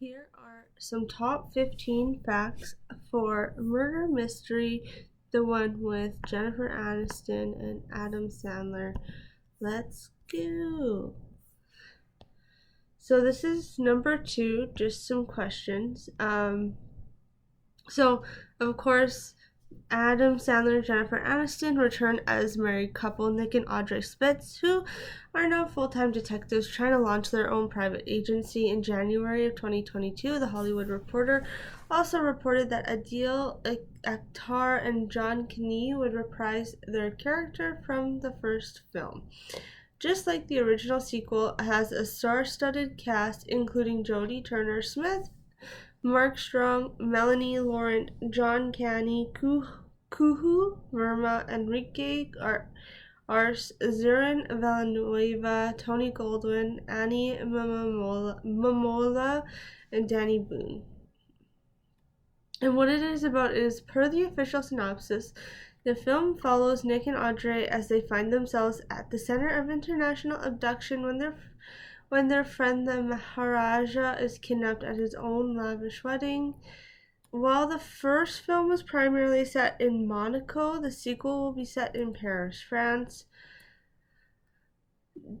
Here are some top 15 facts for Murder Mystery, the one with Jennifer Aniston and Adam Sandler. Let's go. So this is number 2, just some questions. So of course, Adam Sandler and Jennifer Aniston return as married couple Nick and Audrey Spitz, who are now full-time detectives trying to launch their own private agency. In January of 2022, The Hollywood Reporter also reported that Adil Akhtar and John Kenney would reprise their character from the first film. Just like the original sequel, it has a star-studded cast including Jodie Turner-Smith, Mark Strong, Melanie Laurent, John Caney, Kuhu Verma, Enrique Arce, Zirin Villanueva, Tony Goldwyn, Annie Mamola, and Danny Boone. And what it is about is, per the official synopsis, the film follows Nick and Audrey as they find themselves at the center of international abduction when their friend the Maharaja is kidnapped at his own lavish wedding. While the first film was primarily set in Monaco, the sequel will be set in Paris, France.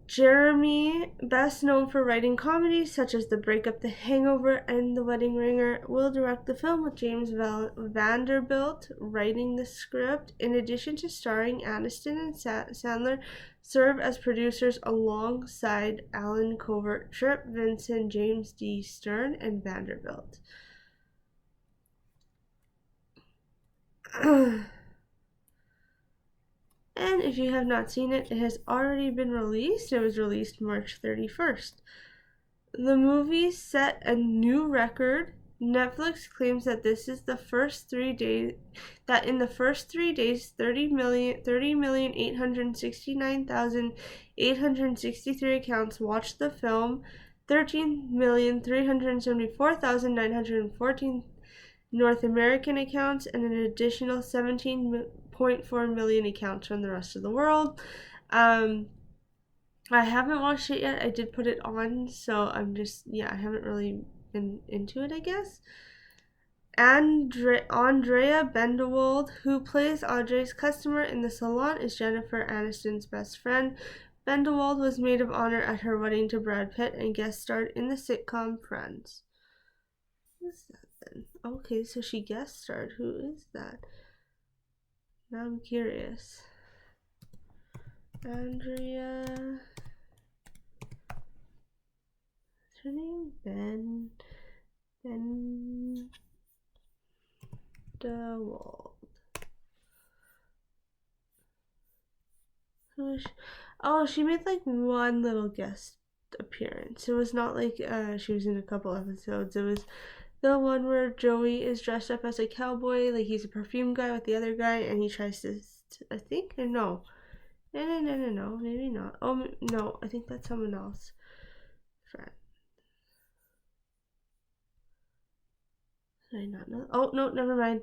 Jeremy, best known for writing comedies such as The Breakup, The Hangover, and The Wedding Ringer, will direct the film, with James Vanderbilt writing the script. In addition to starring, Anniston and Sandler serve as producers alongside Alan Covert, Trip Vincent, James D. Stern, and Vanderbilt. And if you have not seen it, it has already been released. It was released March 31st. The movie set a new record. Netflix claims that this is the first 3 days, that in the first 3 days, 30,869,863 accounts watched the film, 13,374,914 North American accounts, and an additional 17.4 million accounts from the rest of the world. I haven't watched it yet. I did put it on, so I haven't really been into it, I guess. Andrea Bendewald, who plays Audrey's customer in the salon, is Jennifer Aniston's best friend. Bendewald was maid of honor at her wedding to Brad Pitt and guest starred in the sitcom Friends. Who's that then? Okay, so she guest starred. Who is that? Now I'm curious. Andrea. What's her name? Bendewald. Who is she? Oh, she made like one little guest appearance. It was not like she was in a couple episodes. It was the one where Joey is dressed up as a cowboy, like he's a perfume guy with the other guy, and he tries to, I think, or no, maybe not. Oh, no, I think that's someone else. Friend. Did I not know? Oh, no, never mind.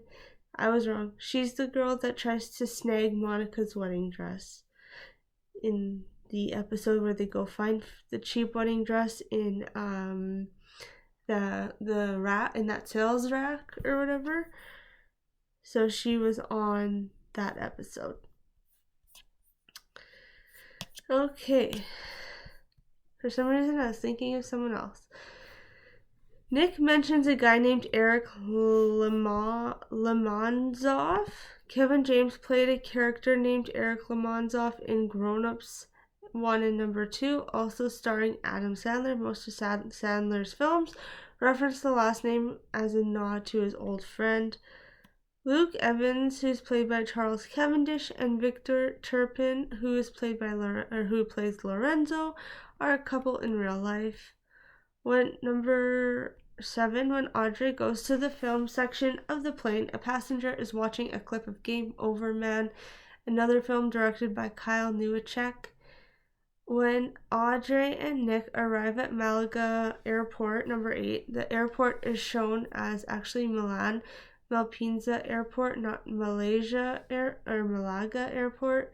I was wrong. She's the girl that tries to snag Monica's wedding dress in the episode where they go find the cheap wedding dress in the rat in that sales rack or whatever. So she was on that episode. Okay. For some reason I was thinking of someone else. Nick mentions a guy named Eric Lamonzoff. Kevin James played a character named Eric Lamonzoff in Grown Ups 1 and number 2, also starring Adam Sandler. Most of Sandler's films reference the last name as a nod to his old friend. Luke Evans, who's played by Charles Cavendish, and Victor Turpin, who plays Lorenzo, are a couple in real life. Number 7, when Audrey goes to the film section of the plane, a passenger is watching a clip of Game Over Man, another film directed by Kyle Newacek. When Audrey and Nick arrive at Malaga Airport, number 8, the airport is shown as actually Malpensa Airport, not Malaga Airport.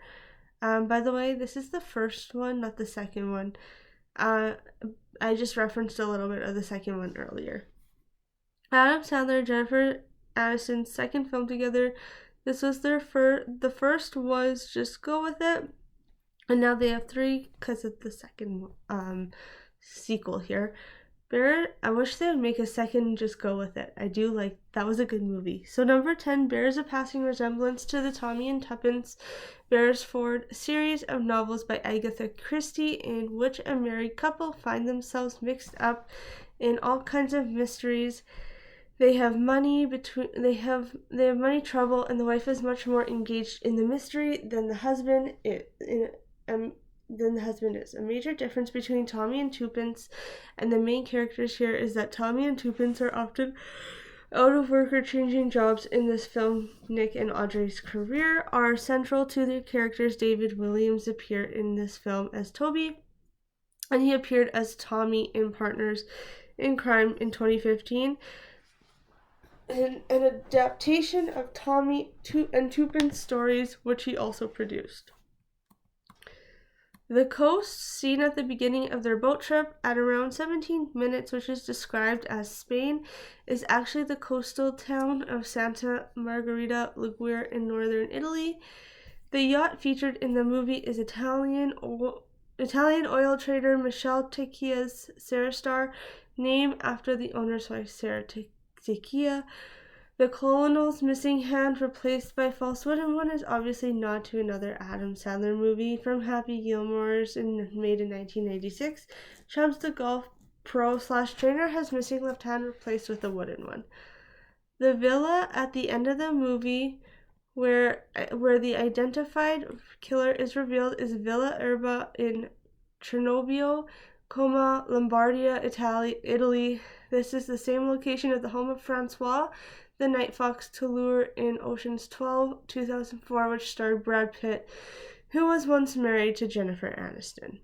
By the way, this is the first one, not the second one. Uh, I just referenced a little bit of the second one earlier. Adam Sandler and Jennifer Aniston's second film together. This was their first. The first was Just Go With It, and now they have three because of the second sequel here. Bear, I wish they would make a second Just Go With It. I do like, that was a good movie. So number 10 bears a passing resemblance to the Tommy and Tuppence Beresford series of novels by Agatha Christie, in which a married couple find themselves mixed up in all kinds of mysteries. They have money trouble, and the wife is much more engaged in the mystery than the husband is. A major difference between Tommy and Tuppence and the main characters here is that Tommy and Tuppence are often out of work or changing jobs. In this film, Nick and Audrey's career are central to their characters. David Williams appeared in this film as Toby, and he appeared as Tommy in Partners in Crime in 2015. An adaptation of Tommy and Tuppence stories, which he also produced. The coast seen at the beginning of their boat trip at around 17 minutes, which is described as Spain, is actually the coastal town of Santa Margherita Ligure in northern Italy. The yacht featured in the movie is Italian oil trader Michele Tecchia's Sarah Star, named after the owner's wife, Sarah Tecchia. The colonel's missing hand, replaced by false wooden one, is obviously nod to another Adam Sandler movie from Happy Gilmore's made in 1986. Chubbs, the golf pro/trainer, has missing left hand replaced with a wooden one. The villa at the end of the movie, where the identified killer is revealed, is Villa Erba in Cernobbio, Como, Lombardia, Italy. This is the same location of the home of Francois, the Night Fox, to lure in Ocean's 12, 2004, which starred Brad Pitt, who was once married to Jennifer Aniston.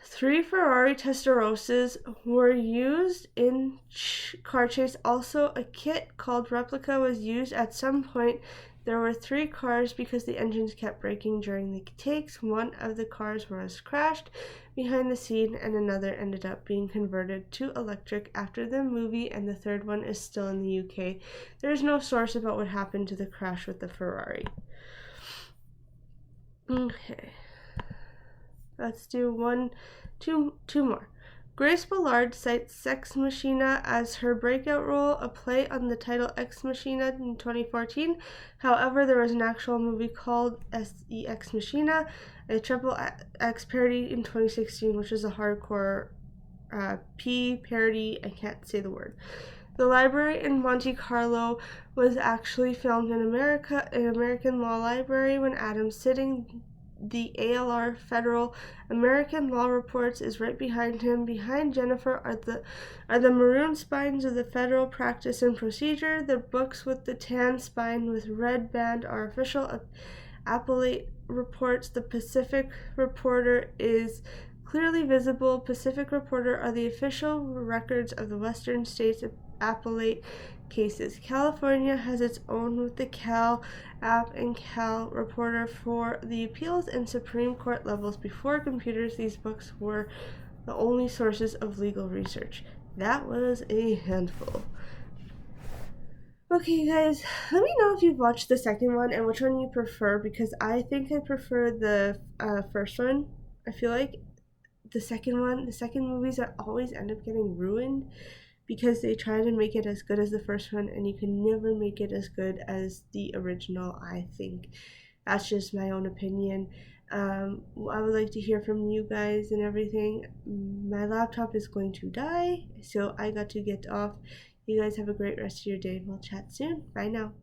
3 Ferrari Testarossas were used in car chase. Also, a kit called Replica was used at some point. There were 3 cars because the engines kept breaking during the takes. One of the cars was crashed behind the scene, and another ended up being converted to electric after the movie, and the third one is still in the UK. There is no source about what happened to the crash with the Ferrari. Okay. Let's do two more. Grace Ballard cites Sex Machina as her breakout role, a play on the title Ex Machina in 2014. However, there was an actual movie called Ex Machina, a triple X parody in 2016, which is a hardcore P parody. I can't say the word. The Library in Monte Carlo was actually filmed in America, an American Law Library, when Adam's sitting. The ALR Federal American Law Reports is right behind him. Behind Jennifer are the maroon spines of the Federal Practice and Procedure. The books with the tan spine with red band are official appellate reports. The Pacific Reporter is clearly visible. Pacific Reporter are the official records of the Western States appellate cases. California has its own with the Cal App and Cal Reporter for the appeals and Supreme Court levels. Before computers, these books were the only sources of legal research. That was a handful. Okay, guys, let me know if you've watched the second one and which one you prefer, because I think I prefer the first one. I feel like the second movies always end up getting ruined because they try to make it as good as the first one, and you can never make it as good as the original, I think. That's just my own opinion. I would like to hear from you guys and everything. My laptop is going to die, so I got to get off. You guys have a great rest of your day. We'll chat soon. Bye now.